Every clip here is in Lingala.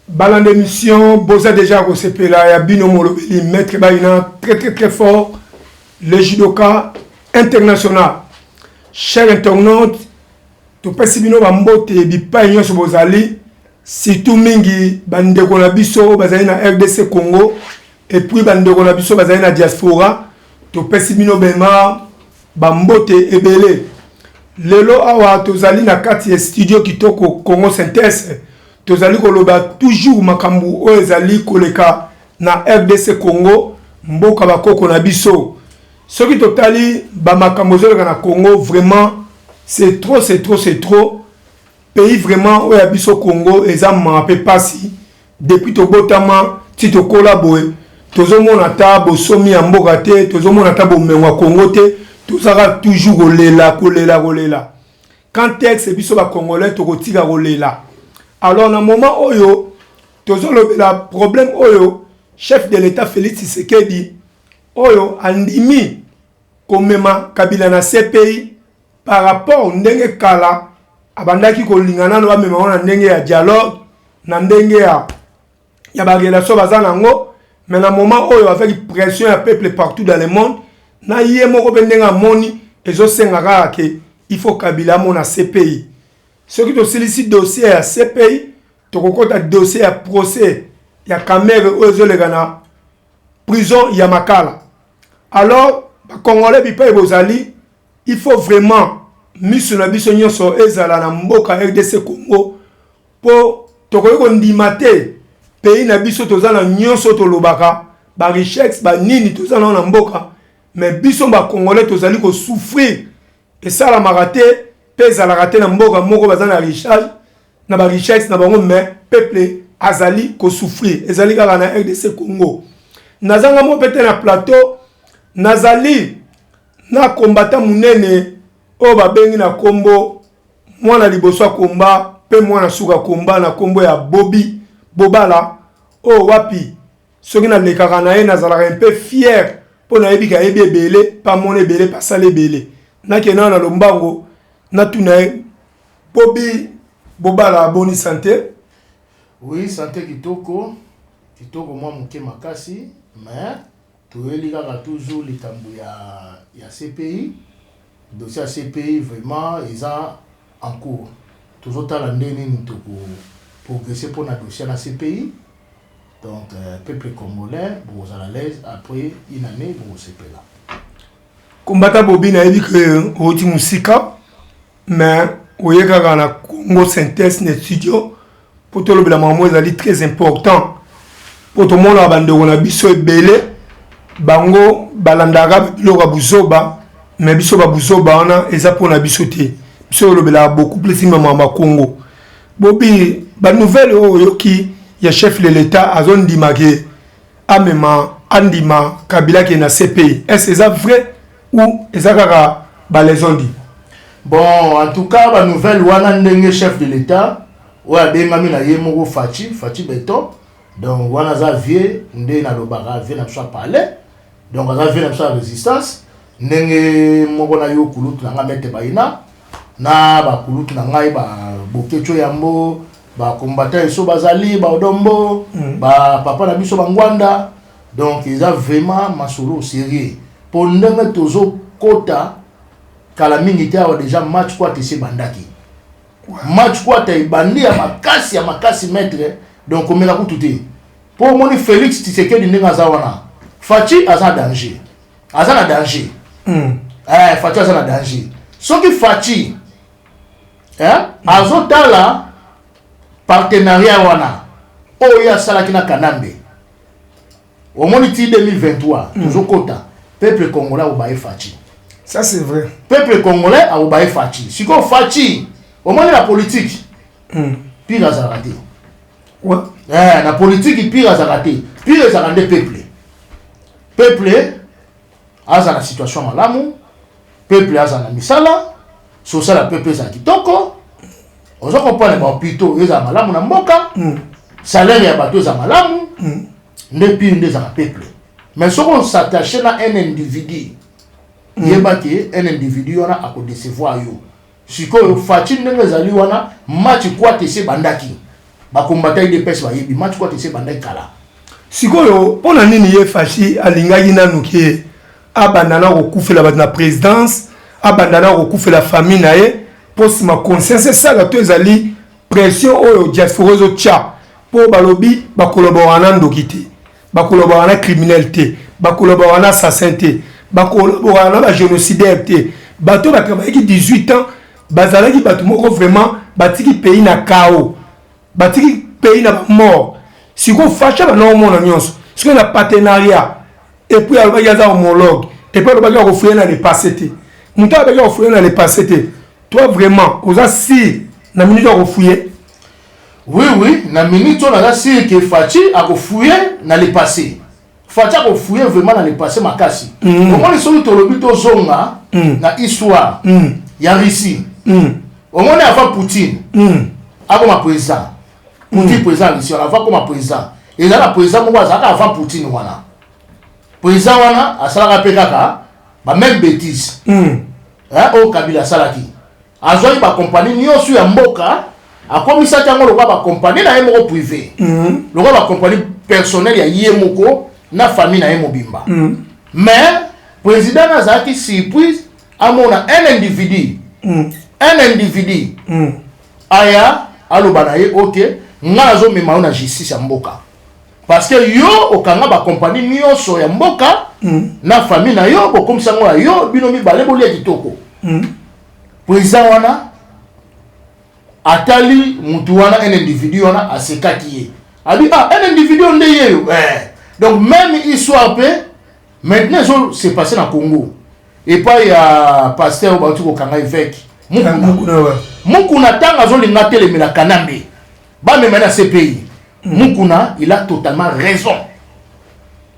Balan d'émission, Boza déjà Rosepela, Yabino Molobeli, maître Baïna, très fort, le judoka international. Chers internautes, tout pessimino bambote bipa inyo so bozali, surtout mingi bandeko na biso bazali na RDC Congo et puis bandeko na biso bazali na diaspora, tout pessimino bema bambote ebele. Lelo awa tozali na kati studio kitoko Congo Synthèse. Tozali koloba toujours makambu o ezali koleka na RDC Congo mboka bakoko na biso. Soki totali ba makambo zoleka na Congo vraiment c'est trop pays vraiment o ya biso Congo eza mape pasi depuis tobotama ti to collaborer tozomona ta bosomi ya mboka te tozomona ta bomenwa Congo te tozaka toujours kolela quand est biso ba congolais tokotika kolela. Alors, dans le moment où le problème où chef de l'État Félix Tshisekedi oyo andimi komema Kabila na CPI par rapport ndenge kala abandaki kolingana no bamema na ndenge ya dialogue na ndenge ya ba relation bazana ngo mais na moment où avec pression ya peuple partout dans le monde na yemo ko bendenga moni ezo senga ke il faut Kabila mona CPI. Ce qui sollicite dossier à CPI, tu as dossier à procès, il y a caméra aux Olegana, prison Yamakala. Alors, les Congolais, il faut vraiment, mise sur la bisognon sur Ezala, na Mboka, RDC Congo, pour te pays na biso tozana nyonso to lobaka, ba richesse, ba nini tozana na Mboka, mais biso ba Congolais tozali ko souffrir, et ça la maraté, pesa la raté na mboka moko bazana richage na ba richesse na bango mais peuple azali ko souffrir ezali kaka na RDC Congo nazanga mo pete na plateau nazali na combattant munene o ba bengi na kombo mwana liboso komba pe mwana suka komba na kombo ya Bobby Bobala o wapi soki na lekaka na ye nazala un peu fier pour na yebika ebele pa mona ebele pa sale ebele na kena na lombango Natunae, Bobby Bobala, bonne santé. Oui, santé kitoko moi mouké makasi, mais tu es toujours les tambous ya CPI. Dossier CPI vraiment ils ont en cours. Toujours dans l'année nous progresser pour notre dossier la CPI. Donc peuple congolais vous à l'aise après une année vous CPI là. Combattant Bobby na dit que oti musika mais oyeka na Congo Synthèse ne studio pour tout le maman ezali très important pour tout le monde abandeko na biso ebele bango balandaka biloko buzoba mais biso ba buzoba ona eza pour na biso te biso lobela beaucoup plus maman Congo Bobby ba nouvelle oyoki ya chef de l'État azondimake amema andima Kabila qui na CPI est-ce ça vrai ou ezaka ba les ondi. Bon, en tout cas, la nouvelle wana ndenge chef de l'État, ouais bengami na yemoko Fachi Beto. Donc wana za vie ndé na lobaka vie na so parler. Donc za vie na so résistance. Ndenge moko na yo kulutu na ngamete baina na ba kulutu na ngai ba bokecho yambo ba combattant eso bazali ba odombo ba papa na biso bangwanda. Donc ils ont vraiment masolo sérieux. Pour ndenge tozo kota kala mingi te awa déjà match kwa te se bandaki match kwa te bandi ya makasi maître donc omela kututé pour moni Félix Tshisekedi ndinga za wana Fachi aza danger Fachi aza na danger soki Fachi azotala partenariat wana oya salaki na Kanambe omoni ti 2023 toujours kota peuple congolais obaye Fachi. Ça c'est vrai. Peuple congolais a oublié Fachi. Si qu'on Fachi, au moins la politique, pire à raté. Ouais. La politique pire à raté. Pire à raté peuple. Peuple a la situation malamu. Peuple a la misala. Sur ça la peuple a kitoko. On se comprend les hôpitaux ils a malamu na mboka. Salaire ya bateau za malamu. Ne pire des à peuple. Mais si on s'attache à un individu. Yebaki un individu wana ako décevoir yo. Siko Fachi ndenge zali wana match kwa tese bandaki. ba combattant UDPS ba yebi match quoi tu sais bandai kala sikoyo pona nini ye fashi alingaki nanu ke abandana kokufela ba na présidence abandana kokufela famille na ye poste ma conscience ça la to ezali pression oyo diaspora zo tcha po balobi ba collaborer na ndokité ba collaborer na criminalité ba collaborer na assassin té ba collaborer na ba génocidaire té bato ba travailler 18 ans bazalaki bato moko vraiment batiki pays na chaos batiki pays na mort si ko facha ba no mona nyonso si ko na partenariat et puis alba yaza homologue et puis alba ko fouiller na le passé té muto ba ko fouiller na le passé té toi vraiment oza si na minute ko fouiller oui na minute on a si que Fachi a ko fouiller na le passé Fachi a ko fouiller vraiment na le passé makasi comment les sont tolobi to zonga na histoire ya Russie au moins avant Poutine avant ma président Poutine président ici on avant comme président et là la président moi ça avant Poutine wana président wana asala pekaka ba même bêtise au Kabila salaki azoi ba compagnie nyosu ya mboka akomisa tango lo ba compagnie na yemo privé lo ba compagnie personnelle ya yemoko na famille na yemo bimba mais président azaki surprise amona un individu aya aloba na ye OK nga zo mema na justice ya mboka parce que yo okanga ba compagnie nyoso ya mboka na famille na yo bokomisa ngo yo bino mibale boli ya kitoko président wana atali mutu wana un individu wana asekaki ye abi un individu onde ye donc même histoire pe maintenant c'est passé na Congo et pas ya pasteur ba tuko kanga évêque mukuna tanga zo linga telemela kanambe ba même na CPI mukuna il a totalement raison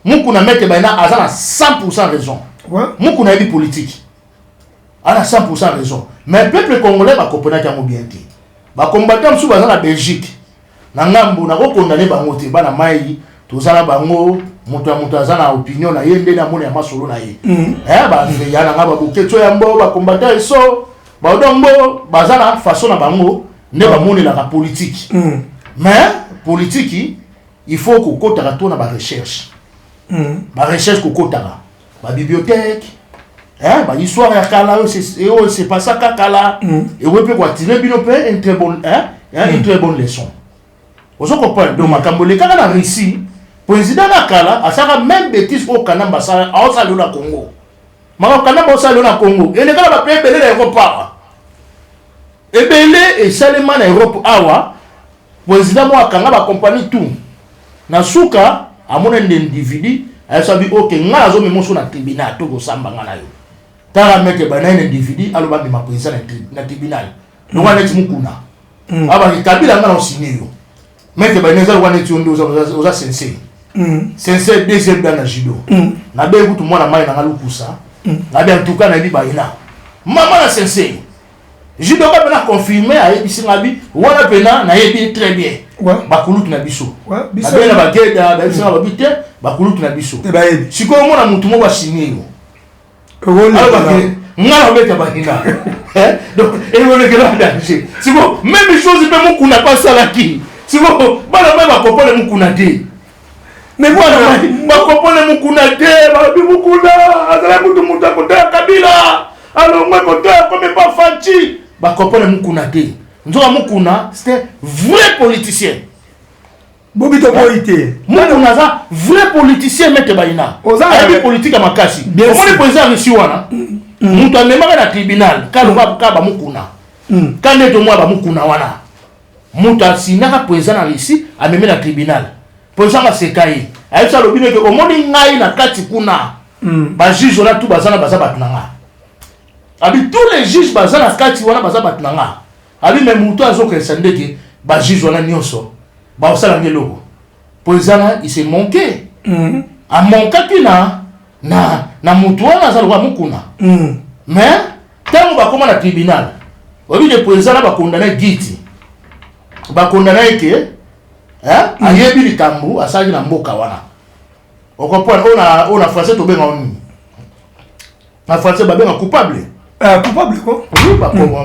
mukuna mette baina azana 100% raison mukuna yebi politique a 100% raison mais le peuple congolais va comprendre qu'il bien été ba combattant sous bazana Belgique na ngambo na ko condamner bango te bana mai tozala bango mutu azana opinion na yende na mona ya masolo na ye ba ya na ngaba buketo ya mbo ba combattant so ba dombo bazana façon na bango ne ba mona la politique mais politique il faut ko kota to na ba recherche ko kota ba bibliothèque bah l'histoire ya kala c'est pas ça kala et on peut quoi tirer bino pe une très bonne une très bonne leçon on se comprend donc makambole kala na Russie président na kala a ça même bêtise au kanamba ça a ça na Congo maka kanamba ça na Congo et les gars ba pe belé l'aéroport et belé et seulement na Europe awa président mo akanga ba compagnie tout na suka a mon individu a sabi OK nga zo memo so na tribunal to go samba ngana yo tara meke bana un individu aloba bima président na tribunal no wana ti mukuna aba ki Kabila ngana osigné yo meke bana za wana ti ondo oza sensei sensei deuxième dans na judo na be kutu mwana mai na ngalukusa na be en tout cas na bi baina mama na sensei judo ba na confirmer a yebisi ngabi wana pena na yebi très bien bakulutu na biso ba bela ba geda ba bisa ba bité bakulutu na biso siko mona mutu mo ba signé yo ngala beta bakina donc et on est là danger c'est bon même chose peut mon kuna pas ça là qui c'est bon bana même kopole mon kuna té mais voilà ba kopole mon kuna té ba bi mon kuna azala mutu mutu kota Kabila alors moi kota comme pas Fachi ba kopole mon kuna té nzoka mon kuna c'était vrai politicien Bobito Boité. Moi, on a ça, vrai politicien, mette baina. Avec politique à Makasi. Comment le président ici, wana? Nous t'en demandons à tribunal. Quand on va à Mukuna. Quand on est au moins à Mukuna, wana. Mouta, si n'a pas président ici, à même la tribunal. Président à Sekaï. Avec ça, le bine que au monde n'a na kati kuna. Ba juge on a tout bazana batunanga. Avec tous les juges bazana kati wana batunanga. Avec même Mouta azo que sandeki ba juge on a nyonso. Bah ça la logo président il s'est manqué a manqué na mutu wana za lwa mukuna mais tant ba koma na tribunal obi le président ba condamné giti ba condamné ke ayebi likambu asali na mboka wana on comprend on a français to benga on na français ba benga coupable coupable quoi oui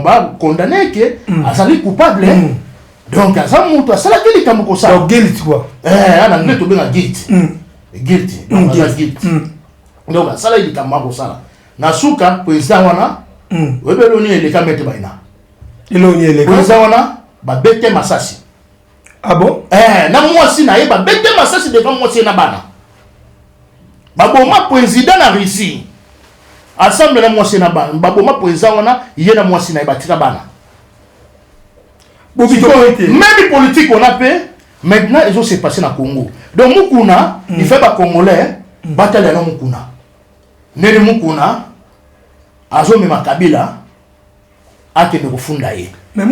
ba condamné ke asali coupable Donc aza mutu asala ke likambo ko ça. Donc guilt quoi. En anglais to benga guilt. Guilt. Donc aza guilt. Donc asala likambo ko ça. Na suka président wana webelo ni eleka mete baina. Eloni eleka. Président wana ba bete masasi. Ah bon? Na mwasi na ye ba bete masasi devant mwasi na bana. Baboma président na Russie. Assemblée na mwasi na bana. Baboma président wana ye na mwasi na batika bana. Même politique on a fait. Maintenant ils ont se passé na Congo. Donc Mukuna, il fait pas congolais, bataille na Mukuna. Nele Mukuna azo mema Kabila akende kufunda ye.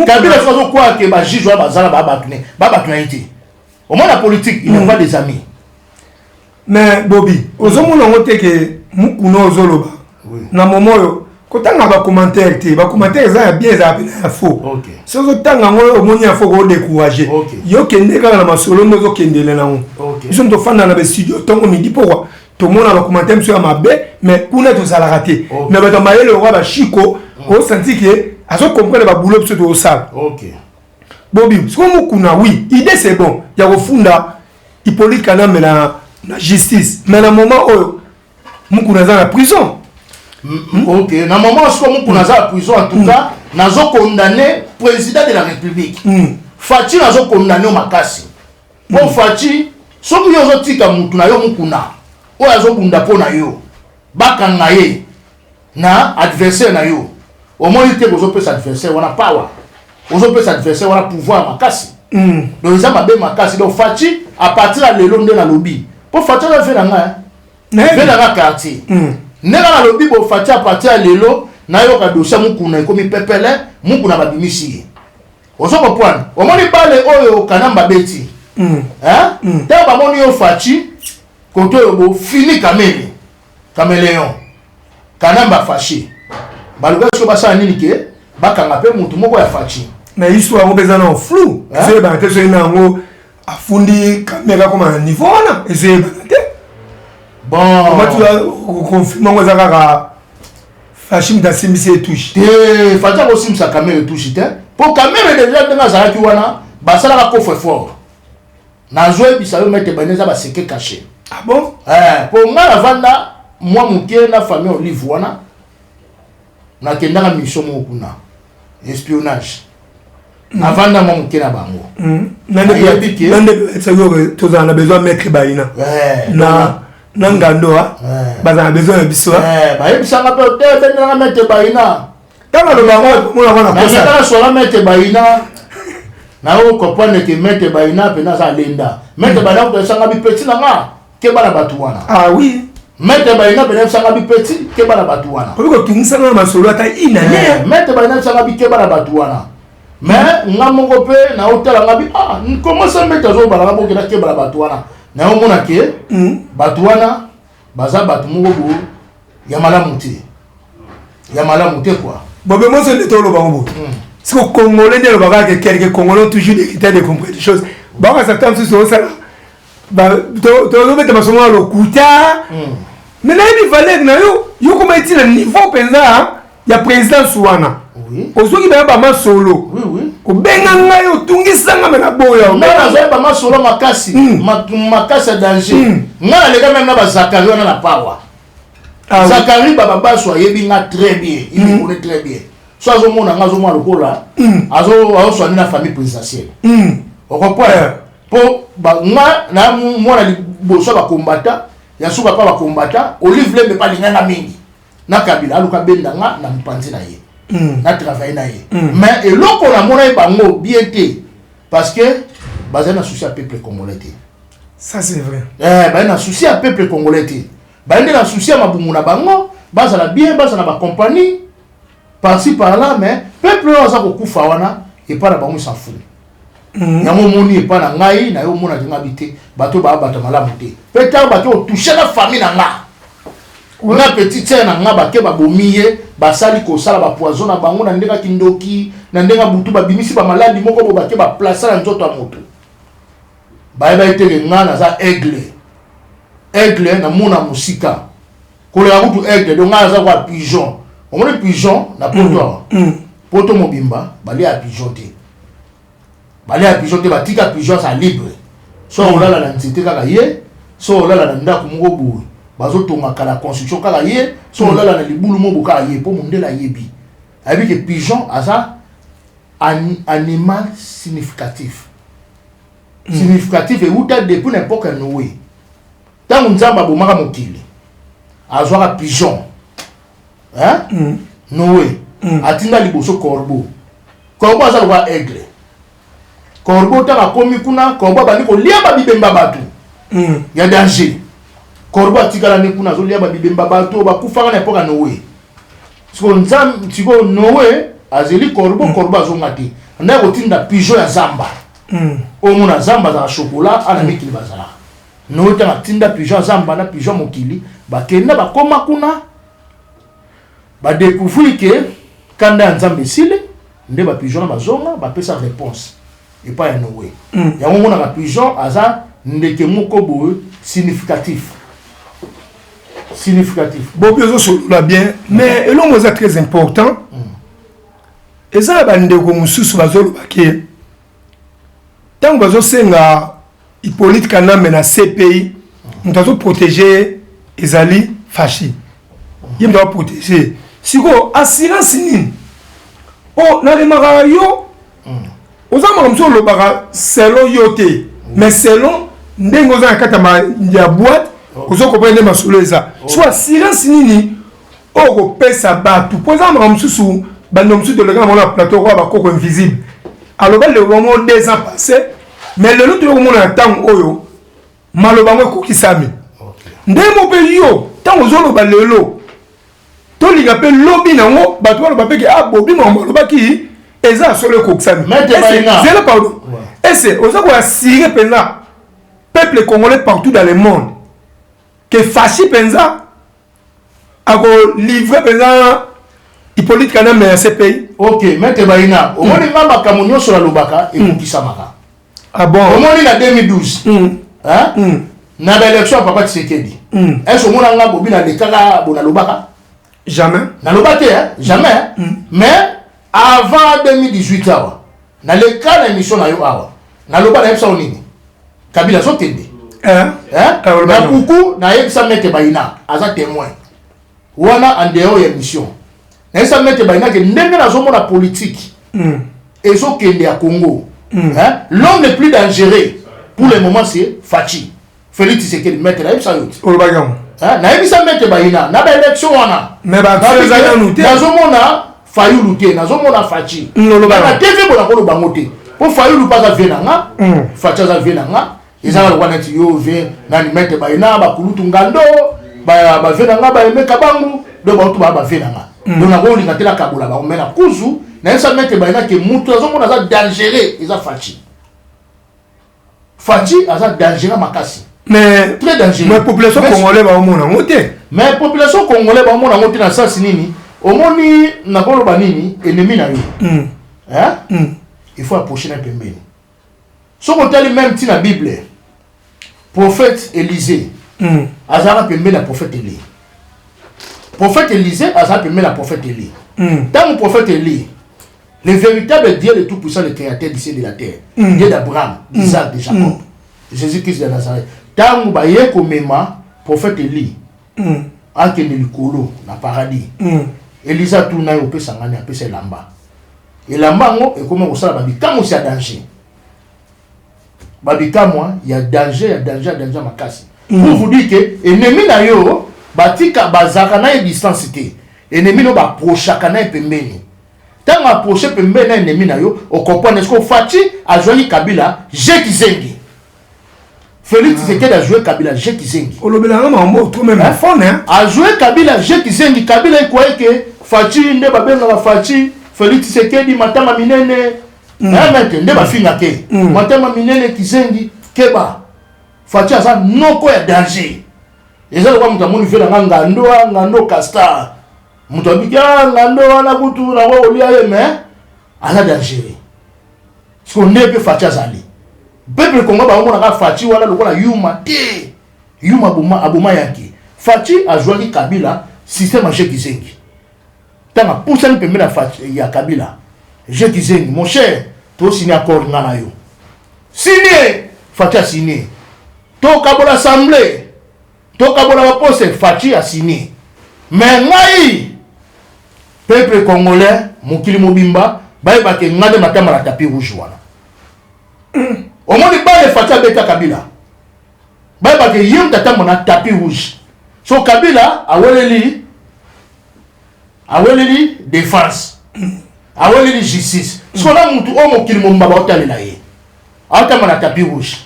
Kabila fazo quoi que ba juge wa bazala ba batuna ité. Au moins la politique, il n'a pas des amis. Mais Bobby, ozomona ngote ke Mukuna ozoloba. Na momoyo kotanga ba commentaire te ba commentaire za bien za na faux. OK. Si ozotanga ngo omoni afo ko décourager. Yo kende kala na masolo mozo kendele na ngo. OK. Ils sont to fanda na be studio tongo midi pourquoi tout le monde a commenté monsieur Mabe mais kuna to sala raté. Mais ba tombaye le roi ba Chico au senti que azo comprendre ba boulot sur au sale. OK. Bobby, ce qu'on kuna oui, idée c'est bon. Ya refunda Hippolyte Kanambe na justice. Mais na moment où mukuna za na prison. OK, na moment où mukuna za na prison en tout cas, nazo condamné président de la République. Fachi nazo condamné au makasi. Bon Fachi, soki yo zo tika mutu na yo mukuna. O azo bunda pona yo. Bakanga ye na adversaire na yo. Au moins il te bozo pesa adversaire wana power. Ozo pesa adversaire wana pouvoir makasi. Donc ça m'a bien makasi. Donc Fachi à partir de lelo nde na lobby. Pour Fachi na fait nga. Fait na quartier. Nega na lobby bo Fachi à partir de lelo na yo ka dossier mukuna komi pepele mukuna babimisi. Ozo comprendre. Au moins il parle oyo kanamba beti. T'as ba moni yo Fachi côté bo fini caméléon. Kanamba fâché. Baluka so basa nini ke bakanga pe mutu moko ya Fachi. Mais histoire on besoin en flou. C'est ba te so ina ngo afundi caméra comme un niveau là et c'est bon on va tout confirmer ngo za kaka Fachi mta simise touche. Te Fachi ko simsa caméra touche te. Pour caméra déjà dans za ki wana basala ka coffre fort. Na jouer bisayo mettre baneza ba seke caché. Ah bon? Pour moi la vanda moi muke na famille olive wana na kendanga mission mo kuna espionnage na vanda mo muke na bango nande c'est to za na besoin mettre baina na ngando baza na besoin biso ba yebisanga pe te na mettre baina tanga lo bango mo na wana kosa na so la mettre baina na o comprendre que mettre baina pe na za lenda mettre baina ko sanga bi petit na nga ke bana batu wana. Ah oui. Mette baina bena sanga bi petit ke bana batu wana. Ko tungisa na masolo ata inane. Mette baina sanga bi ke bana batu wana. Mais ngamongo pe na hôtel ngabi comment ça mettre zo bana bo ke na ke bana batu wana. Na o mona ke batu wana baza batu mongo bo ya malamu te. Ya malamu te quoi. Bobe mo se le tolo bango. C'est que congolais ne va pas que quelques congolais toujours des critères de comprendre des choses. Ba ka certains sur ça. Ba to mettre masomo lo kuta. Mais là il fallait na yo comme être le niveau penza ya président Souana. Oui. Ozoki ba ma solo. Oui oui. Ko benga ngayo tungisanga me na boya. Na zo ba ma solo makasi. Makasi danger. Nga le gars même na ba Zakari na la power. Zakari baba so yebi nga très bien. Il me connaît très bien. So azo mona nga zo mona lokola. Azo soigner la famille présidentielle. On comprend. Po ba nga na mwana liboso ba combattant ya suka pa ba combattant Olive Lembe pa lingana mingi na Kabila aluka benda nga na mpanzi na ye na travailler na ye mais eloko na mona bango bien té parce que bazana souci à peuple congolais té ça c'est vrai bazana souci à peuple congolais té bazana na souci à mabumu na bango bazana bien bazana ba compagnie par-ci par-là mais peuple oza ko kufa wana et pas na bango s'en fout. Yango moni pas na ngai na yo mona tinga bité bato ba bato malamu te peut-être bato toucher la famille na nga na petite sœur na nga ba ke ba bomiye ba sali ko sala ba poison na bango na ndenga kindoki na ndenga butu ba bimisi ba maladi moko bo ba ke ba placer na nzoto ya moto ba ete nga na za aigle na mona musika ko le butu aigle donc nga za kwa pigeon on moni pigeon na poto poto mobimba ba li a pigeon te bale ya pigeon te batika pigeon ça libre so olala na nzete kaka ye so olala na ndako moko boye bazotonga la construction kaka ye so olala na libulu moko kaka ye po mondela yebi avec que pigeon asa animal significatif significatif et outa depuis n'importe Noé tant nzamba bomaka mokili azwaka pigeon hein Noé atinda liboso corbeau aza loba aigle corbeau tanga komi kuna corbeau bandi ko lia ba bibemba batu ya danger corbeau atikala ne kuna zo lia ba bibemba batu ba kufaka na epoka Noé siko Noé azeli corbeau corbeau azongati na ko tinda pigeon ya zamba omona zamba za chocolat ana mikili bazala Noé tanga tinda pigeon zamba na pigeon mokili bakenda bakoma kuna ba découvrir que kanda nzambe sile nde ba pigeon bazonga ba pesa réponse et pas ya Noé ya mona ba pigeon aza ndeke moko boye significatif Bobi zo la bien mais elongo za très important eza ba ndeko mususu bazolo baké tant bazo senga Hippolyte Kanambe na CPI ntazo protéger ezali fachi yem doit protéger siko assurance nini oh na le marayo ozama mso lo baka selon yote mais selon ndengo za katama ya boîte ozo comprendre masolo eza soit assurance nini oko pesa batu pozama msusu bando msusu de le grand na plateau kwa bakoko invisible alors le moment 2 ans passé mais le lot de na temps oyo maloba ngo kokisami ndemo pe yo tant ozolo ba lelo to linga pe lobby nango bato ba pe ke abobi mo maloba ki eza solo kokisami zela pardon et c'est ozako assurer penza peuple congolais partout dans le monde que fachi penza ako livrer penza Hippolyte Kanambe à CPI. OK, maître Baina, au moins ngamba kamunyo sur la lobaka et kokisamaka. Ah bon? Au moins en 2012. Hein? Na l'élection papa Tshisekedi. Est-ce au moins ngamba bobina de kaka bona lobaka? Jamais. Na lobaka hein? Jamais. Mais avant 2018 awa. Na le cas d'émission na yo awa. Na lobaka na ça nini? Kabila sotende. Hein? Na kuku na yebisa maître Baina, aza témoin. Wana en dehors ya mission. Et ça met baina que ndenge na zomo la politique et so kende à Congo hein l'homme le plus dangereux pour le moment c'est Fachi Félix Tshisekedi mettre là ça yote olobagam hein na ebisa mettre baina na ba élection wana mais ba feza nous na zomo na Fayulu te na zomo na Fachi na TV bona ko bangote pour Fayulu pas à venanga Fachi za venanga ezala lo wana ti yo ve na ni mettre baina ba kulutu ngando ba venanga ba emeka bangu do ba to ba venanga donc na ko linga tela kabula ba omena kuzu na esa mete ba ina ke mutu azomona za dangereux eza Fachi aza dangereux makasi mais très dangereux mais population congolais ba omona ngote mais population congolais ba omona ngote na sasi nini omoni na ko ba nini ennemi na yo hein il faut approcher na pembeni so ko tali même ti na Bible prophète Élisée azara pembeni na prophète Élie prophète Élisée a appelé la prophète Élie. Dans le prophète Élie, le véritable Dieu, le Tout-Puissant, le Créateur du ciel et de la terre, Dieu d'Abraham, d'Isaac, de Jacob, Jésus-Christ de Nazareth. Dans le prophète Élie, a été le colo, dans le paradis. Élisa tourne au peu sangani, un peu c'est lamba. Et lamba, et comment on sait, quand il y a danger. Il y a danger, il y a danger, il y a danger, ma casse. Pour vous dire que, ennemi na yo, batika bazaka na distance te ennemi no ba prochaka na pembeni tanga approcher pembeni na ennemi na yo o comprendre est-ce que Fachi a joué Kabila Jeki Zengi Félix Tshisekedi a joué Kabila Jeki Zengi olobela na mambo to même fond hein a joué Kabila Jeki Zengi Kabila il croyait que Fachi nde babenga la Fachi Félix Tshisekedi matama minene na mete nde ba finga ke matama minene kizengi keba Fachi asa noko ya danger. Et ça, quand on a fait un ngando castar, on a dit ngando wana kutu na wa olia mais ala danger. Ce qu'on est peu Fachi azali. Peuple Congo ba on a Fachi wala lokola yuma te. Yuma abuma yaki. Fachi a joué Kabila système Jeki Zengi. Tanga poussa ni pembe na Fachi ya Kabila. Jeki Zengi mon cher, to signer accord ngana yo. signé Fachi a signé to kabola assemblée to kabola poste Fachi a signé mais ngai peuple congolais mokili mobimba bayeba ke ngade matama la tapis rouge wana au moins ba Fachi abeta Kabila bayeba ke yem tata mona tapis rouge so Kabila aweleli défense aweleli justice so na mutu o mokili momba ba otalela ye atama na tapis rouge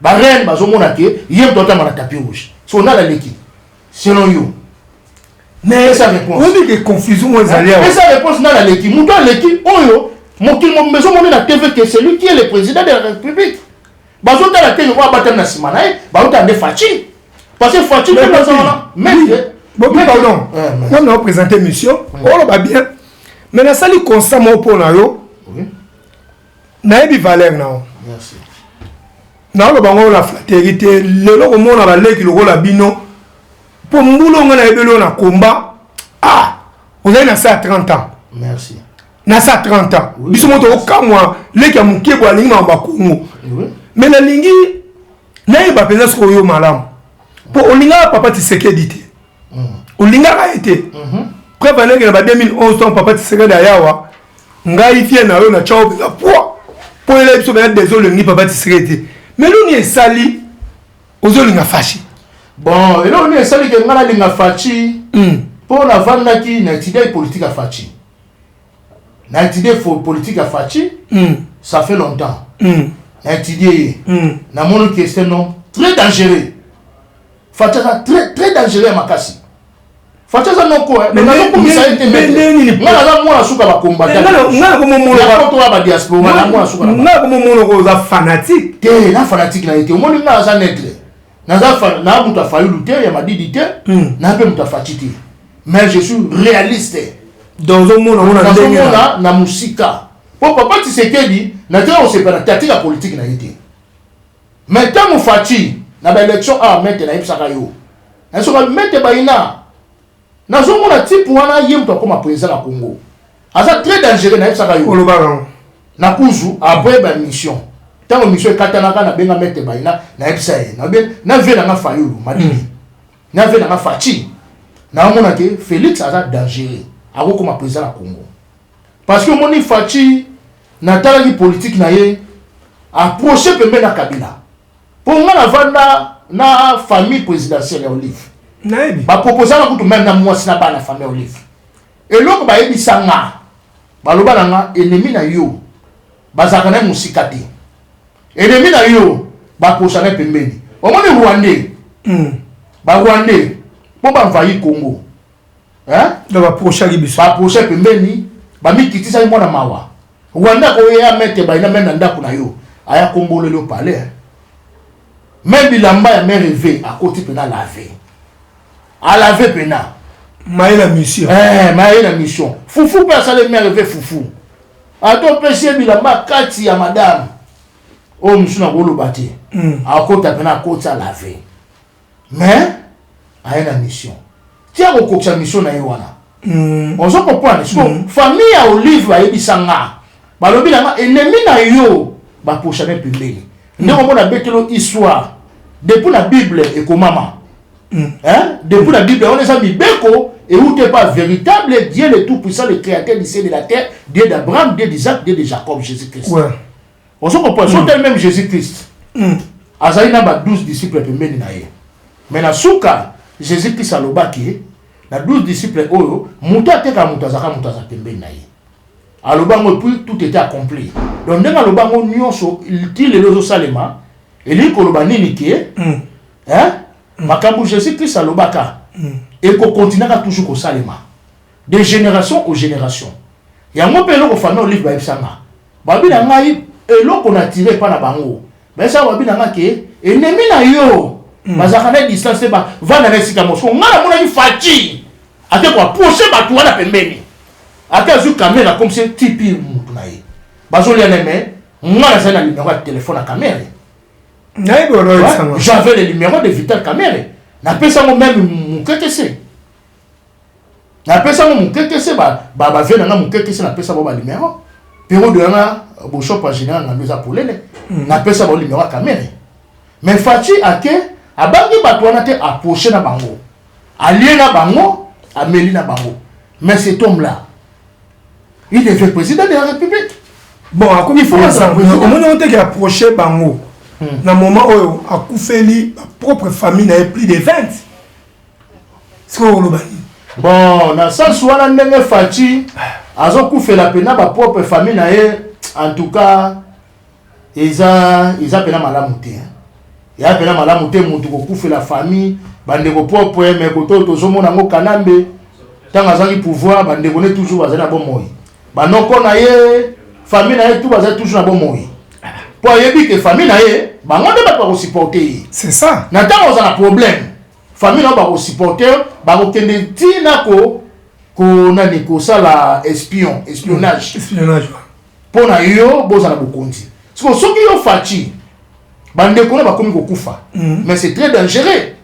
ba reine bazomona ke yem tata mona tapis rouge so na la leki selon you mais sa réponse on dit que confusion aux alliés mais sa réponse na la leki mutu leki oyo mokili momba bazomona na TV que c'est lui qui est le président de la République bazota la télé wa batana simana bazota ne Fachi parce que Fachi mais pardon on a présenté mission on va bien mais na sali constamment pour na yo na ebi valeur na merci na lo bango la fraternité lelo ko mona ba leki lo la bino pour mbulo ngana ebelo na combat vous avez na ça 30 ans merci na ça 30 ans biso moto okamwa leki ya mukebo alingi ma bakungu mais na lingi na eba pesa ko yo malamu pour olinga papa Tshisekedi te olinga ka été préparer que na 2011 ton papa Tshisekedi ayawa ngai fie na yo na chao pesa pour les biso ba désolé ni papa Tshisekedi mais l'on est sali ozolinga Fachi bon et là on est sali que ngana linga Fachi pour la vendre qui na idée politique à Fachi na idée politique à Fachi ça fait longtemps na idée na mon question non très dangereux Fachi très dangereux makasi Fachi ça non quoi mais non comme ça été ngana la moi suka ba combattant ngana comme mon la ba diaspora ngana moi suka ngana comme mon ko za fanatique te na fanatique na été au monde ngana za netre na za na muta fayu lutter ya madidi te na pe muta Fachi te mais je suis réaliste dans un monde on na musika pour papa Tshisekedi na te on se para tactique politique na été mais tant mon Fachi na ba élection maintenant ipsaka yo na so ka mettre baina na zo mona type wana yem to comme président na Congo asa très dangereux na ipsaka yo na kuzu après ba mission tant mission katana kana benga mettre baina na ipsaye na bien na vela na fayulu madini na vela na Fachi na mona ke Félix asa dangereux ako comme président na Congo parce que moni Fachi na tala ni politique na ye approcher pembe na Kabila pour nga vanda na famille présidentielle ya Olive naebi ba proposer na kutu même na mwasi na ba na famille Olive et loko ba yebisa nga baloba na nga ennemi na yo bazaka na musika te ennemi na yo ba posana pembeni o moni Rwandais ba Rwandais po ba envahir Congo ba prochain biso ba prochain pembeni ba mikitisa mwana mawa Rwanda ko ya mete ba ina mena ndako na yo aya kombole le palais même bilamba ya mère rêvé à côté pena laver à laver pena maïla mission maïla mission foufou pas ça le mère rêvé foufou a to pêcher bilamba kati ya madame o musuna golo bati à côté pena à côté à laver mais a une mission tia ko koksa mission na yiwana on se comprend famille ya Olive a yebisanga balobi na ennemi na yo ba pochane pembeni ndeko mona betelo histoire depuis la Bible et komama depuis la Bible on est ça bibeko et où t'es pas véritable Dieu le tout puissant le créateur du ciel et de la terre Dieu d'Abraham Dieu d'Isaac Dieu de Jacob Jésus-Christ on se comprend c'est même Jésus-Christ azali na ba 12 disciples pembeni na ye mais na suka Jésus-Christ alobaki na 12 disciples oyo muta teka mutazaka mutaza pembeni na ye alobango puis tout était accompli donc ndenge alobango nyonso il lozo salema eli koloba nini ke makambo Jésus-Christ alobaka et ko continuera toujours ko salema de génération aux générations yango pe eloko famille Olive ba ebisanga babi na ngai eloko na tiré pa na bango mais ça babi na nga ke ennemi na yo bazaka na distance ba vana na sika moso ngala mona ni Fachi ate ko approcher ba tuana pembeni ate zu caméra comme c'est tipi mutu na ye bazoli aneme ngala sana numéro de téléphone à caméra j'avais le numéro de Vital Kamere na pesa mo même mukekese na pesa mo mukekese ba vena na mukekese na pesa mo ba numéro pero de na bo shop en général na nous appelé na pesa ba numéro ya caméra mais Fachi ake abangi bato wana te approcher na bango allié na bango ameli na bango mais cet homme là il devient président de la République. Bon, à quoi il faut ça? Au moment où on a approché bango dans le moment où a coufeli ma propre famille n'a plus de 20. C'est quoi le bani? Bon, dans ça soit on a Fachi azo coufela pena ma propre famille na en tout cas ils a pena malamu te. Ya pena malamu te mutu ko coufela famille bande ko propre mais ko to zomona ngo kanambe tanga zangi pouvoir bande ko ne toujours bazana bon moi. Banoko na ye famille na ye tout bazana toujours na bon moi. Pour yebi que famille na ye bango de ba ko supporter. C'est ça. Na tanga za problème. Famille na ba ko supporter ba ko kende tina ko nani ko sala espionnage. Pour na yo bozana bokonzi. Parce que soki yo Fachi bande ko na ba komi ko kufa. Mais c'est très dangereux.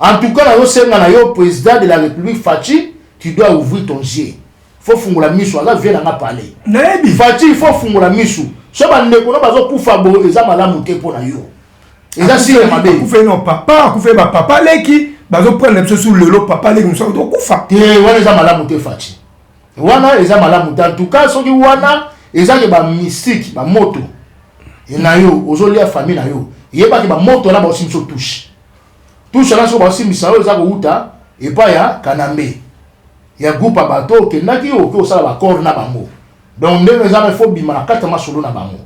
En tout cas na yo senga na yo président de la République Fachi, tu dois ouvrir ton yeux. Faut fungola miso ala vient na parler. Naebi Fachi il faut fungola miso. So bande ko na bazo kufa bo eza malamu te pour na yo. Eza si mabe. Kufa non papa, kufa ba papa leki bazo prendre les sur le lot papa leki nous do kufa. Te wana eza malamu te Fachi. Wana eza malamu te. En tout cas soki wana eza ke ba mystique ba moto. Na yo ozolia famille na yo. Yeba ke ba moto na ba aussi so touche. Touche na so ba aussi misao eza ko uta et pas ya kanambe. Ya groupe bato ke naki o ko sala ba corps na bango. Donc ndenge za faut bima na kata masolo na bango.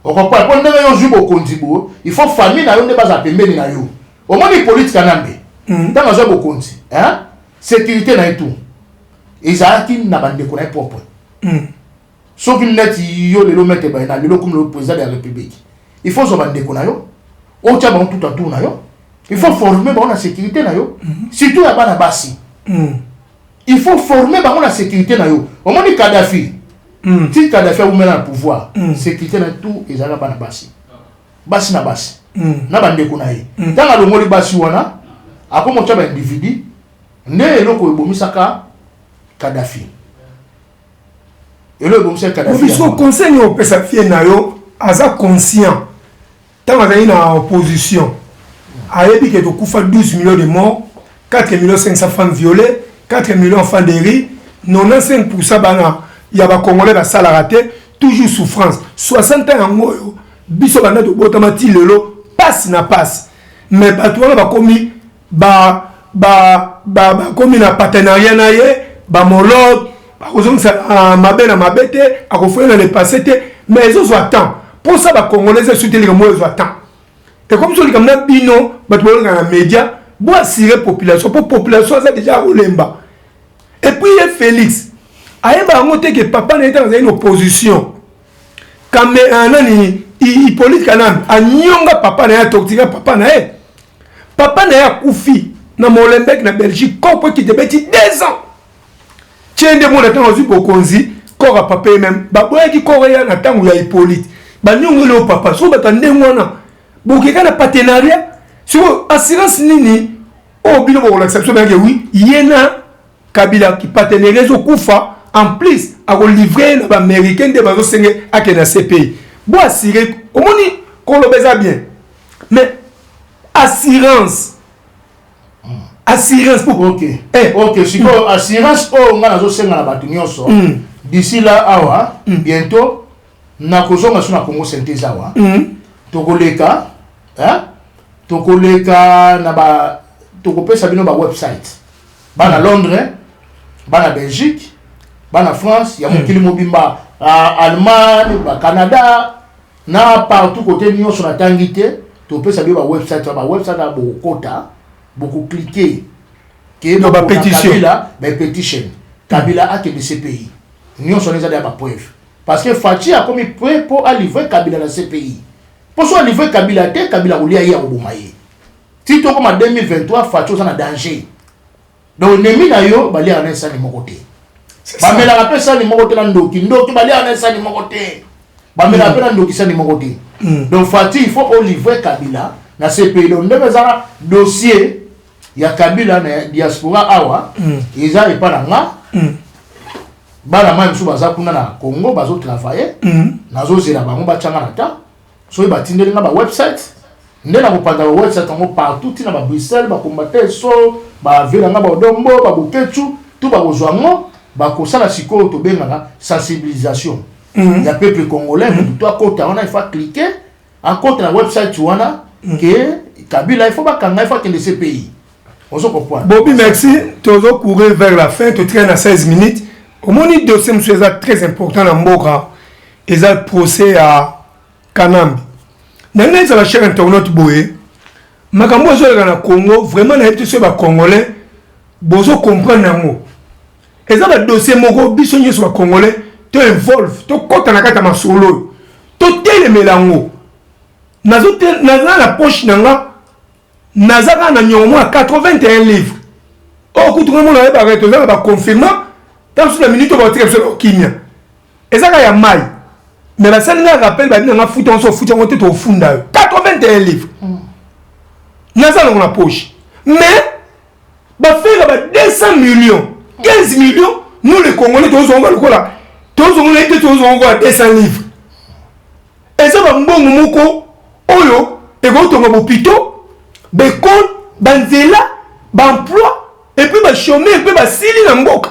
Okokwa po ndenge yo jubo konzibo, il faut famille na yo ne baza pembeni na yo. Au moins les politiques kanambe. Tanga zo bokonzi, hein? Sécurité na tout. Ezaki na bande ko na propre. Sauf une net yo le mettre ba na le comme le président de la République. Il faut so bande ko na yo. O tia ba tout en tout na yo. Il faut former ba na sécurité na yo. Surtout ya bana basi. Il faut former ba na sécurité na yo. Au moins Kadhafi. Si Kadhafi ou mena le pouvoir, sécurité na tout ezala bana basi. Basi na basi. Na bande ko na ye. Tanga lo moli basi wana akomo tia ba individu ne eloko ebomisaka Kadhafi. Et le bon c'est Kadhafi. Il faut conseil au pesa fie na yo aza conscient. Tant que na opposition. Ayebi que to kufa 12 millions de morts, 4 millions 500 femmes violées, 4 millions d'enfants dérivés, 95% bana ya ba congolais ba sala raté, toujours souffrance. 60 ans en moyo, biso bana to botamati lelo passe na passe. Mais ba to ba komi komi na partenariat na ye, ba molog à mabete à refaire les passés mais ils ont temps pour ça les Congolais soutenir les mots ils ont temps et comme ça les comme bino bah tu vois dans les médias bois assurer population pour population ça déjà olemba et puis Félix aïba ngote que papa n'est dans une opposition quand nani Hippolyte Kanam a nyonga papa na toxique papa na kufi na Molenbeek na Belgique comme qui te bêti 2 ans. Tiens de mon temps aux bokonzi, corps papa même. Baboya qui coréen na tangu ya Hippolyte. Ba nyongo le papa, so batande mwana. Bokeka na partenariat. Sur assurance nini? Oh bilo bo l'acception bien que oui, yena Kabila qui partenaire zo kufa en plus a livrer na ba américain de bazo senge akena CPI. Bo assurer, omoni ko lo beza bien. Mais assurance assurance pour ok si assurance on nga nazo senga na batu nyonso d'ici là awa bientôt na kozonga suna Congo synthèse awa tokoleka na ba tokopesa bino ba website bana Londres bana Belgique bana France ya mokili mobimba Allemagne ba Canada na partout côté nyonso na tangité topesa bino ba website a bokota beaucoup cliquer que dans la pétition pétition Kabila a que de CPI nous sommes déjà des preuves parce que Fachi a commis prêt pour livrer Kabila dans CPI pour soit livrer Kabila ou lié hier au Boumaye si tu comme en 2023 Fachi est en danger donc nemi na yo bali en ça ni mon côté ba me la rappelle ça ni mon côté na ndoki bali en ça ni mon côté ba me la rappelle ndoki ça ni mon côté donc Fachi il faut livrer Kabila na CPI donc ndenge za dossier ya Kabila na diaspora awa eza epa na nga bana même sous baza kuna na Congo bazo travailler nazo zela bango ba changa na ta so batindeli nga ba website ndena kopanda ba website ngo partout tina ba Bruxelles ba combattre so ba vela nga ba Dombo ba Buketu tout ba kozwa ngo ba kosala siko to benga sensibilisation ya peuple congolais tout à côté on a il faut cliquer en contre la website wana que Kabila il faut pas kanga il faut que ces pays on se comprend. Bobby merci toujours courir vers la fin tu traînes à 16 minutes au moins il dossier monsieur très important dans Mboka et ça procès à Kanambi. Dans la chaîne internaute boye makambo zo na Congo vraiment na été sur ba congolais bozo comprendre nango. Et ça le dossier moko biso nyeso ba congolais to involve to kota na kata masolo to tele melango. Nazo la poche nanga nazaka na nyongo 81 livres. Oh kutunga mo na ba reto za ba confirmer dans la minute ba tirer sur Kenya. Et ça ya mai. Mais la scène là rappelle bah on a foutu on se fout on était au fond 81 livres. Naza dans la poche. Mais bah faire bah 200 millions, 15 millions, nous les Congolais tous on va le quoi tous on était tous on va 200 livres. Et ça va mbongo moko oyo et go to ngopito bekon banzela emploi et puis ba chômer et puis ba sili na mboka.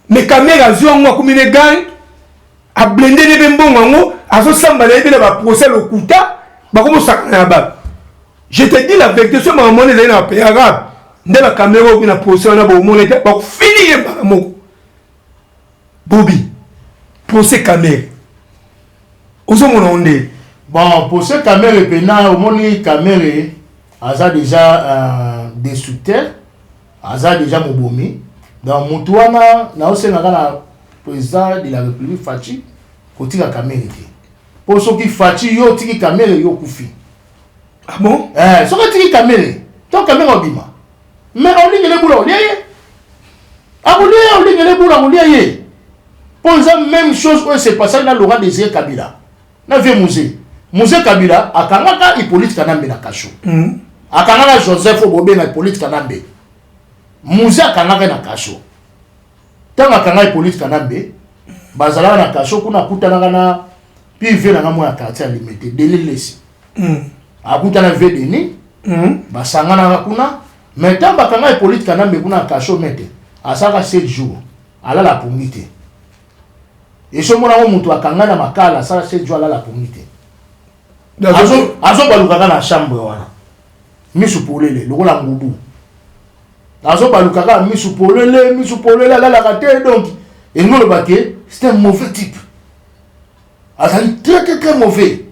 Mais caméra zo ngwa kumine gang a blender les bembongo a so samba na ebele ba procès le kuta ba komo sakana ba. Je te dis la vérité ce moment les na pays arabe nde ba caméra ko na procès na ba omona te ba finir ba moko. Bobby procès caméra ozo mona onde bon procès caméra pena omoni caméra aza déjà destructeur aza déjà mobomi dans mutuana na osenga na président de la République Fachi kotika caméra te pour ceux qui Fachi yo tiki caméra yo kufi. Ah bon so que tiki caméra to caméra obima mais on ligne les boulons lié on ligne les boulons lié pour ça même chose où c'est passé dans Laurent Désiré Kabila na vieux musée Kabila akangaka Hippolyte Kanambe na kasho akangaka Joseph Obobé na Hippolyte Kanambe musée akangaka na kasho tanga kanga Hippolyte Kanambe bazala na kasho kuna kutana na pive na ngamo ya quartier limité delilesi akutana vedeni basangana kuna maintenant bakanga Hippolyte Kanambe kuna kasho mete asaka 7 jours ala la pungite et so mona mutu akanga na makala asaka 7 jours ala la pungite azo balukaka na chambre wana misu polele lokola ngubu azo balukaka misu polele ala la kate donc et nous le baquet c'est un mauvais type azali très mauvais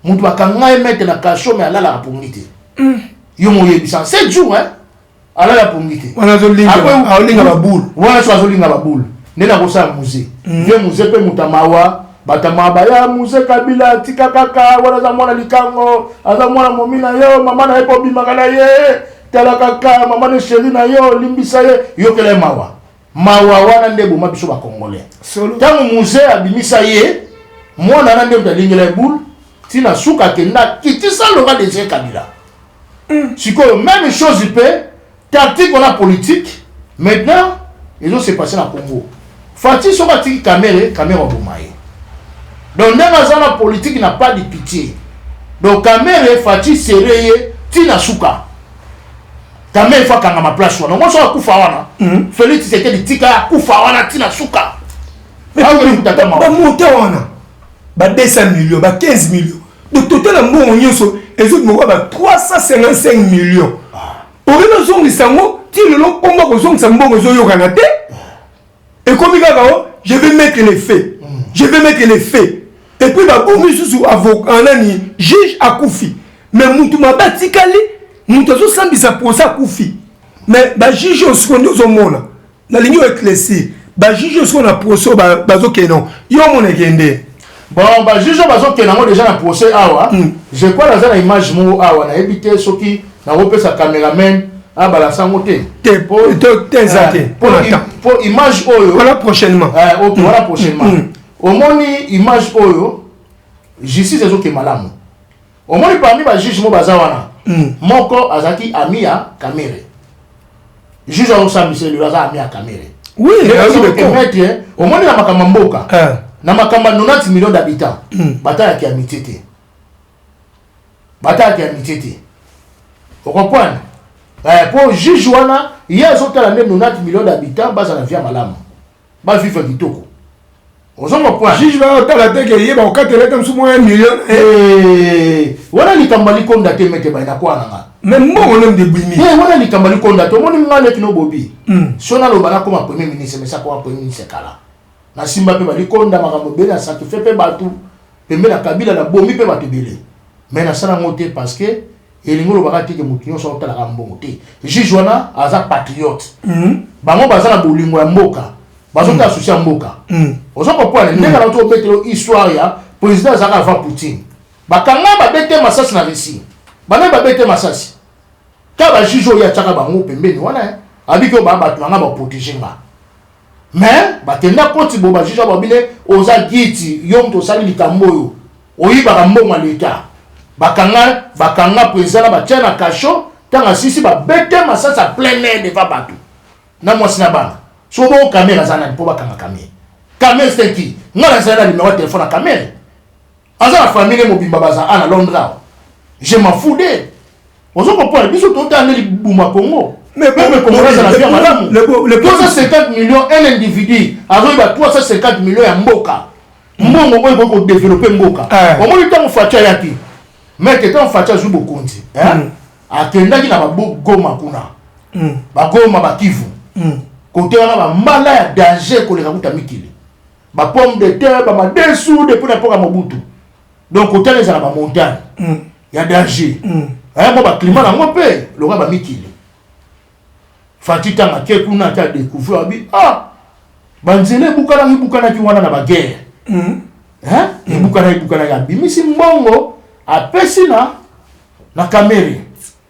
mutu akanga mettre na kasho mais ala la pungite yo moye bisa 7 jours hein ala la pungite wana zo linga ba boule wana so linga ba boule nena ko sa musée vieux musée pe mutamawa batama ya musée Kabila tika kaka wana za mwana likango aza mwana momina yo mama na epo bimakala ye tala kaka mama ne chéri na yo limbisa ye yo kele mawa wana ndebo mabiso ba congolais tango musée abimisa ye mwana na ndebo talingela boule tina suka kenda kitisa Laurent Désiré Kabila siko même chose peut tactique on a politique maintenant ils ont se passé dans Congo Fati soka tiki caméra bomaye donc dans la politique n'a pas de pitié donc caméra Fati serré tina suka caméra fa kanga ma place wana ngo so kufa wana Félix c'était de tika kufa wana tina suka ba monte wana ba 200 millions ba 15 millions donc total mbongo nyoso ezo mo ba 355 millions orino zongi sango ti le long pomba ko zongi sango zo yokana te et comme je vais mettre les faits je vais mettre les faits et puis ba boumi sous avocat nani juge akufi mais mutu mabatikali mutu zo sambisa procès akufi mais ba juge au secondo zo mona na ligne éclaircie ba juge au secondo procès ba zo kenon yo mona gende bon ba juge bazo kenon déjà na procès awa je crois dans une image mo awa na éviter soki na repesa cameraman a bala sangote pour image oyo voilà prochainement OK voilà prochainement omoni image oyo justice ezoke malamu omoni parmi ba juge mo bazawana moko azaki ami ya Kamere juge au sa monsieur lui aza ami ya Kamere oui omoni na makamba mboka na makamba 90 millions d'habitants bata ya amitié bataki amitié te. Vous comprenez? Pour juge wana il y a 90 millions d'habitants bas na via malamu ba vivre kitoko. Vous comprenez? Juge va otala te ke yeba okatela tam sumo 1 million wana likambali konda te mete ba na kwa nga. Mais moi on aime de bimi. Wana likambali konda to moni ngale kino bobi. Sona lo bana comme premier ministre mais ça comme premier ministre kala. Na simba pe ba likonda makambo be na ça te fait pe batu. Pembe na kabila na bomi pe batu belé. Mais na sala ngote parce que elingolo bakati ke mutinyo so tala kambongo te. Juge wana aza patriote. Bango baza na bolingo ya mboka. Bazo ta associé mboka. Ozo comprendre ndeka na to betelo histoire ya président Zaka avant Poutine. Bakanga ba bete masasi na Russie. Bana ba bete masasi. Ka ba juge ya tsaka bango pembeni wana abiko ba batu nga ba protéger nga. Mais batenda koti bo ba juge ba bile oza giti yom to sali likambo yo. Oyiba ka mbongo ya l'État. Bakanga président ba tena kasho tanga sisi ba bete masasi à plein air devant batu. Na mwasi na bana. So bon caméra zana pour bakanga caméra. Caméra c'est qui? Ngala zana numéro de téléphone à caméra. Aza la famille mobimba baza à Londres. Je m'en fous d'elle. On se comprend, biso tout dans les Bouma Congo. Mais même Congo ça la vie madame. Le 350 millions un individu, alors il va 350 millions à Mboka. Mbongo boy boko développer Mboka. Au moins le temps on fatia yaki. Mais que temps fatia zubo konti, hein? Akenda ki na ba Goma kuna. Ba Goma ba Kivu. Côté wana ba mbala ya danger ko le kakuta mikili. Ba pomme de terre ba madesu depuis n'importe à Mobutu. Donc côté les ba montagne. Il y a danger. Hein bon ba climat na ngopé, le ba mikili. Fatita na ke kuna ta découvrir bi banzele bukana ki wana na ba guerre. Hein? Bukana ya bimisi mbongo apesi na kamere.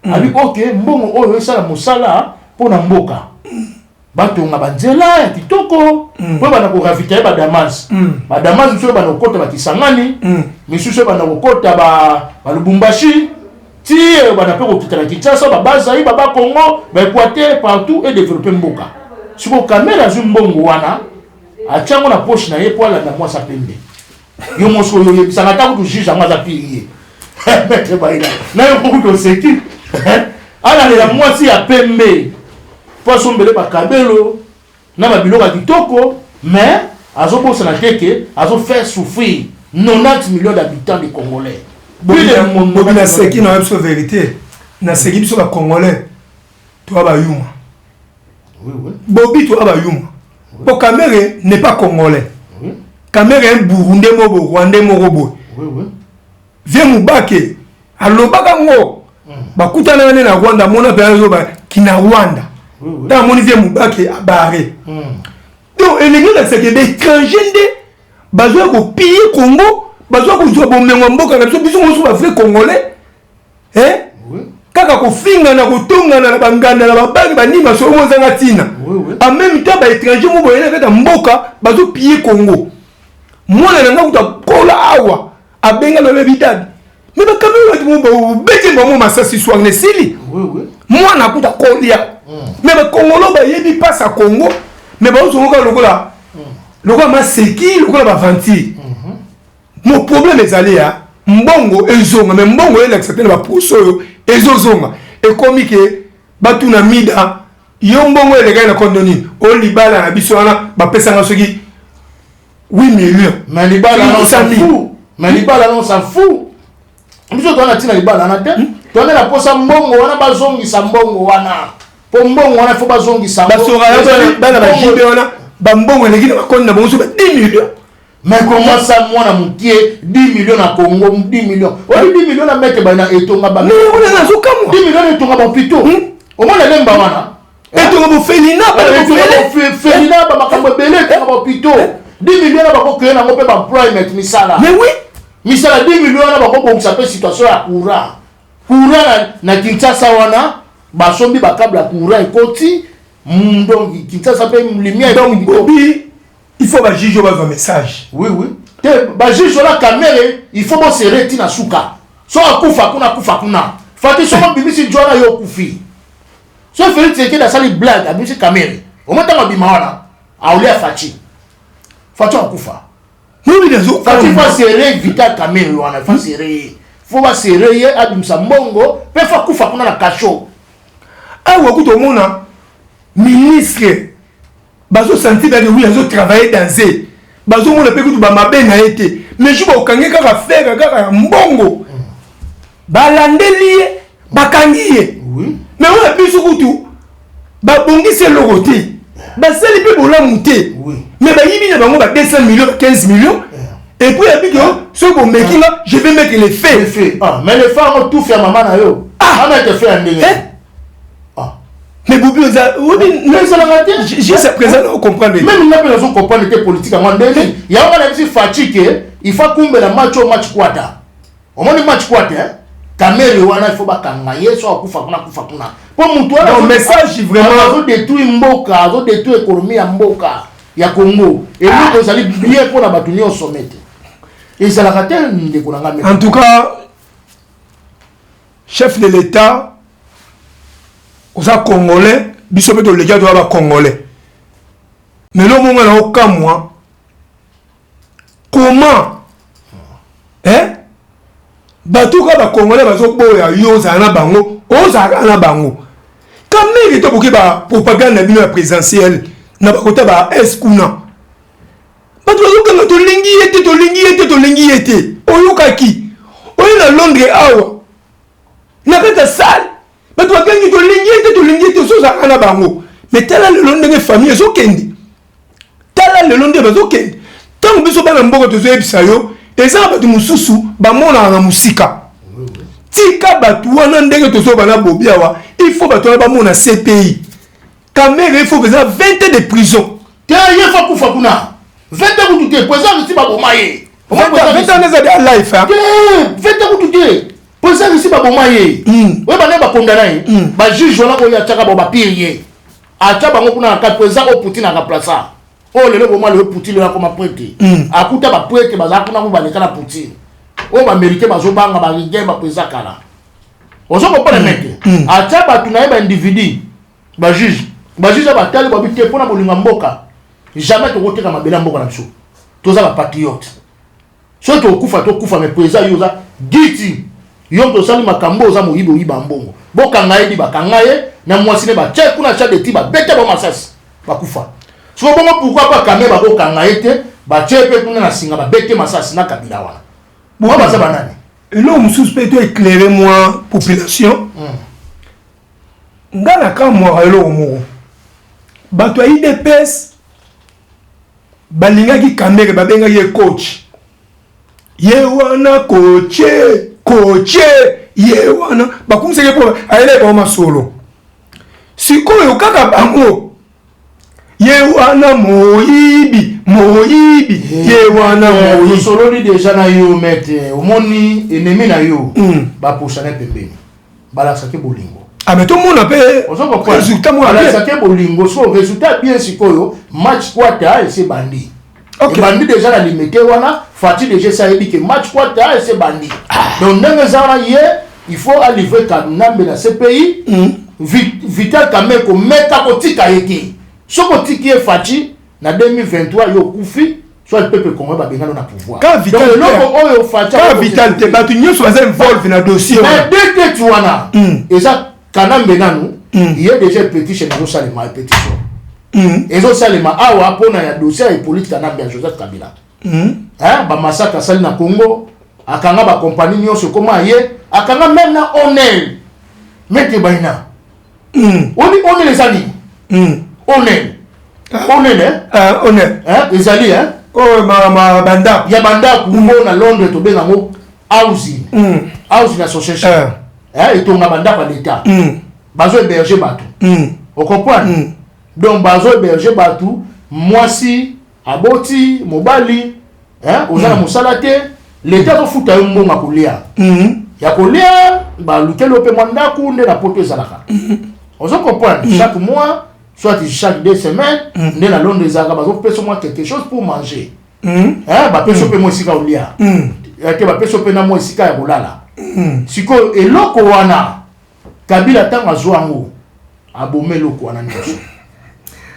Abi OK, mbongo oyo esala mosala pona mboka. Bato nga banzela ya kitoko po bana ko ravitailler ba Damas. Ba Damas so bana kokota ba Kisangani, misusu bana kokota ba Lubumbashi, ti bana pe ko kitala Kinshasa ba Bazaï ba Congo, ba Équateur partout et développer mboka. Siko kamera zu mbongo wana achango na poche na ye po ala na mwasa pembe. Yo mosko yo yebisanga ta ku juge amaza pilier. Mete ba ina. Na yo ko to seki. Ala la mwasi ya pembe. Poisson belé ba kabelo na ba biloko kitoko mais azobosa na teke azo faire souffrir 90 millions d'habitants de Congolais. Bobi na seki na absolue vérité. Na seki biso ba Congolais. Toi ba yuma. Oui. Bobi toi ba yuma. Pour Kamere n'est pas congolais. Kamere est Burundais mobo, Rwandais morobo. Oui. Viens Mubake. Alobaka ngo. Bakutana na Rwanda mona bezo ba kina Rwanda. Dans mon vient Mubake à barré. Donc et les gars c'est que des étrangers bazo ko piller Congo, bazo ko zo bomengo mboka na biso biso ba vrai congolais. Kaka ko finga na ko tonga na banganda na babangi banima so mo zanga tina. En même temps ba étranger mo boyena kata mboka bazo piller Congo. Mwana na ngakuta kola awa abenga na lebitadi. Mais ba kamera mo ba beti mo masasi soigne sili. Mwana kuta kolia. Mais ba Congolo ba yebi passe à Congo, mais ba zo ko lokola. Lokola ma seki, lokola ba vanti. Mon problème est allé à mbongo ezonga, mais mbongo ele accepter ba pousso ezozonga. Et comme que batuna mida yo mbongo ele ga na kondoni, o libala na biso wana ba pesa nga soki 8 millions. Mais libala non s'en fout. Mais libala non s'en fout. Biso to na tina libala na te. To na posa mbongo wana bazongi sa mbongo wana. Po mbongo wana fo bazongi sa mbongo. Baso ga bana ba jibe wana ba mbongo ele gina makonna bonso ba 10 millions. Mais comment ça, moi, na moukié 10 millions à Congo, 10 millions. On dit 10 millions à mettre dans Etonga. Mais on est dans ce cas. 10 millions à Etonga plutôt. Au moins, les Mbawana. Etonga Félina, Félina, Bamakambo Belé, plutôt. 10 millions à Bako Kéna, on peut pas prime, Misala. Mais oui. Misala, 10 millions à Bako, on s'appelle situation à courant. Courant, na Kinshasa wana, Basombi Bakabla courant et Koti. Donc, Kinshasa fait lumière. Donc, Bobby. Il faut que juge un message. Oui. Le juge la caméra, il faut que se retire à Souka. So akufa kuna. Fati so bimisi jona yo kufi. So Félix Tshisekedi na sali blague à bimisi caméra. Au moins ta bima wana. Aulia Fati. Fati akufa. Oui, Fati fa serrer vital caméra wana, fa serrer. faut ba sereye abimsa mbongo pe fa kufa kuna na kasho awa kuto mona ministre bazo sentir que oui azo travailler dans eux bazo mona pe kuto ba mabe na été mais je ba okange kaka faire kaka mbongo balandeli bakangiye oui mais on a plus kuto ba bongise logoté ba seli pe bola muté oui mais ba yibi na bango ba 200 millions 15 millions et puis il dit que ce qu'on met là je vais mettre les faits ah mais les femmes tout fait maman na yo ah on a te fait un délai ah mais Boubou mais ça la raté j'ai ça présent on comprend même il n'a pas besoin comprendre les politiques en délai il y a on a dit fatigue il faut kumbe la match au match kwata au moins match kwata hein caméra wana il faut ba kanga yeso akufa kuna pour mutu wana le message vraiment zo détruire mboka zo détruire économie ya mboka ya Congo et nous ça allait bien pour la batunia au sommet et ça la raté en tout cas chef de l'État aux Congolais bisomé de l'État doit Congolais mais le moment là au cas moi comment hein batuka ba Congolais bazo boya yo za na bango o za na bango quand même il to boki ba propagande bino présidentielle na ba kota ba eskuna batu bazo to lingi ete oyukaki oyo na Londres awa na kata salle batu bakangi to lingi ete so za na bango mais tala le Londres famille so kendi tala le Londres bazo kendi tant biso bana mboko to zo ebisa yo eza batu mususu bamona na musika tika batu wana ndenge to so bana bobiawa il faut batu bamona CPI quand même il faut que ça 20 ans de prison te ye fa kufa kuna 20 ans kutu te président ici ba bomaye 20 ans de life hein 20 ans kutu te président ici ba bomaye we ba ne ba condamné ba juge wana ko ya chaka ba pirier acha bango kuna ka président o Poutine aka plaça o lelo boma le Poutine la comme prêtre akuta ba prêtre baza kuna ko ba lekana Poutine o ba américain bazo banga ba rigé ba président kala ozo ko pas le mec acha ba tuna ba individu ba juge ba tali ba bité pona bolinga mboka jamais to koteka mabela mboka na biso toza ba patriote so to kufa mais président yoza giti yo to sali makambo za moyibo yiba mbongo boka ngai di bakangaye na mwasine ba che kuna cha de tiba bete ba masasi ba kufa so bongo pourquoi pas kamé ba boka ngai te ba che pe kuna na singa ba bete masasi na kabila wana moi ba za banani et là on suspecte éclairer moi population ngana ka moi elo mo bato IDPS balingaki kamere babengaki ye coach ye wana coach ye wana bakumiseke po ayele ba masolo sikoyo kaka bango ye wana moyibi ye wana moyibi solo ni déjà na yo mete omoni ennemi na yo ba poussana pembeni bala sake bolingo ah mais tout le monde a fait résultat moi bala sake bolingo so résultat bien sikoyo match quarter et c'est bandi okay. Bandi déjà la limité wana Fati déjà ça dit que match quarter et c'est bandi donc ndenge zara ye il faut aller quand nambe na CPI vital quand même ko meta ko tika yeke soko tiki e Fati na 2023 yo kufi soit le peuple congolais ba bengana na pouvoir quand vital oyo Fati quand vital te batu nyonso baza involve na dossier mais dès que tu wana et ça kanambe nanu il y a déjà pétition na salima pétition ezo salima awa pona ya dossier et politique kanambe ya Joseph Kabila hein ba massacre sali na Congo akanga ba compagnie nyonso koma ye akanga même na Onel mete baina on les ali Onel hein ezali hein oh ma banda ya banda kumbo na Londres to benga ngo housing association hein etonga banda pa l'état bazo héberger bato on comprend donc bazo héberger bato mwasi aboti mobali hein ozana musala te l'état to futa yo mbonga kolia ya kolia ba lukelo pe mwanda kunde na poto ezalaka on comprend chaque mois soit chaque 2 semaines ne la Londres ezaka bazo peso moi quelque chose pour manger hein ba peso pe moi sika olia te ba peso pe na moi sika ya kolala siko eloko wana Kabila tanga zwango abomelo ko wana nyoso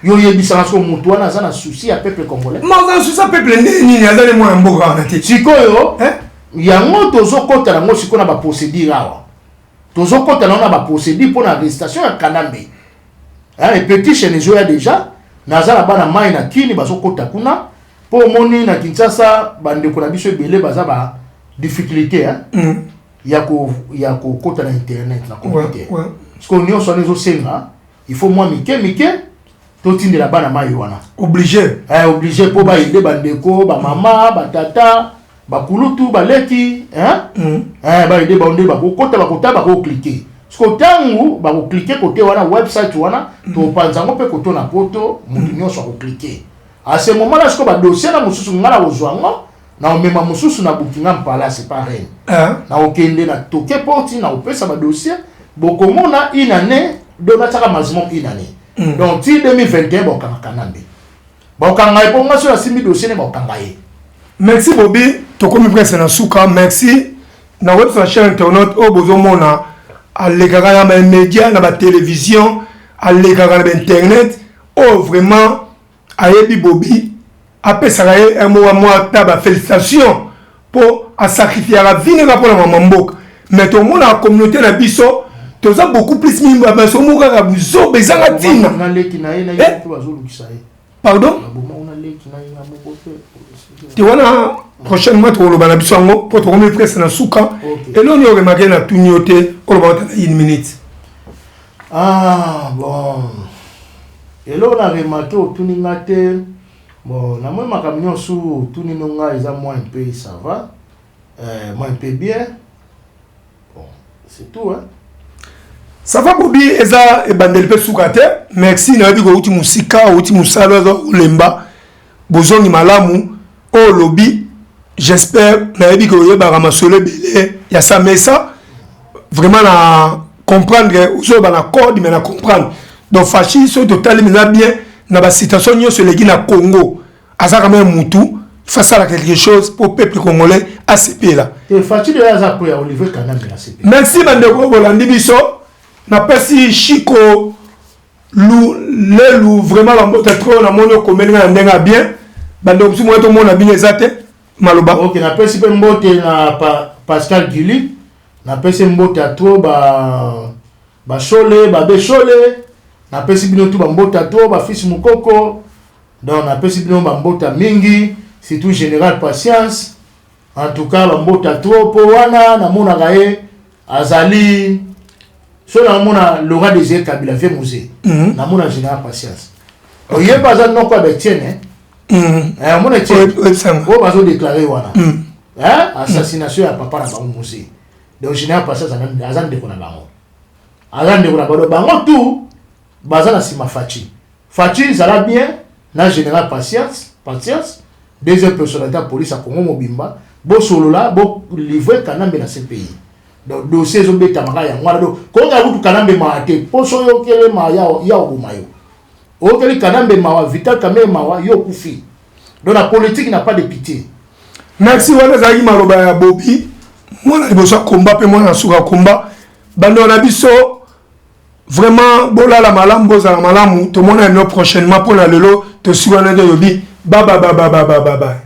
yo yebisa ko mutu wana za na souci ya peuple congolais mais za souci ya peuple nini azali mo mboka wana te siko yo yango tozokota nango sikoyo na baprocédure awa tozokota nango na baprocédure mpo na arrestation ya Kanambe petition ezoya déjà naza na bana mai na kini bazokota kuna mpo omoni na Kinshasa bandeko na biso ebele baza ba difficulté ya kokota na internet na computer parce que nyonso wana ezosenga il faut moi mike totindela bana mai wana obligé mpo baide bandeko bamama batata bakulutu baleki baide baonde bakokota bakota bakocliquer parce que ntango bakocliquer kote wana website wana topanzango mpe koto na poto mutu nyonso akocliquer à ce moment là siko badossier na mosusu nga na kozwango na omema mosusu na bukinga mpala c'est pareil na okende na toke poti na opesa badossier bokomona une année donataka maximum une année donc ti 2021 bokanga Kanambe bokanga epo nga so ya simbi dossier ne bokanga ye. Merci Bobby tokomi presque na suka merci na website chaîne internet o bozomona alekaka na média na ba télévision alekaka na internet oh vraiment ayebi Bobby apesaka ye un mot à moi taba félicitations pour à sacrifier la vie na pour la maman mboka mais tout le monde la communauté na biso toza beaucoup plus mimba baso moka ka buzo bezanga tina na leki na ye na ye to bazolukisa ye pardon na leki na ye na mokote tu wana prochainement tu loba na biso ngo pour tokomi presque na suka et là on aurait marqué na tunioté on va attendre une minute bon et là on a remarqué au tuningate bon na moi makambo nyonso tuninonga eza moins un peu ça va moins un peu bien bon c'est tout hein. Ça va Bobby eza ebandeli pe sukate merci na biko uti musika uti musalo lemba bozongi malamu o lobby j'espère na biko yeba masolo belé ya sa mesa vraiment na comprendre uso ba na code mais na comprendre donc fachi so total mais bien na ba situation nyonso legi na Congo asa quand même mutu face à quelque chose pour peuple congolais ACP là et fachi de asa pour ya Olivier Kanambe na ACP merci bandeko bolandi biso na pesi Chico lelu vraiment la mbote trop na mono komelinga ndenga bien bande opsi mo to mona bien ezate maloba OK na pesi pe mbote na Pascal Gili na pesi mbote a trop ba chole ba bechole na pesi bino tout ba mbote a trop ba fils mukoko donc na pesi bino ba mbote mingi c'est tout général patience en tout cas ba mbote a trop po wana na mona gae azali so na mona Laura Désiré Kabila fait musée na mona général patience oye baza noko abetienne mona tienne o bazo déclarer wana assassination ya papa na bango musée donc général patience azan de kona bango tout baza na sima Fachi zala bien na général patience deuxième personnalité de police à Congo Mobimba bo solola bo livrer Kanambe na CPI donc dossier zo beta maka ya ngwana do ko nga kutu Kanambe maate poso yo kele ma ya obumayo o kele Kanambe mawa Vital Kamerhe mawa yo kufi donc la politique n'a pas de pitié. Merci wana zaki maloba ya Bobby mwana liboso komba pe mwana suka komba bando na biso vraiment bola la malamu boza la malamu to mona no prochainement pour la lelo to suwana de yobi bye.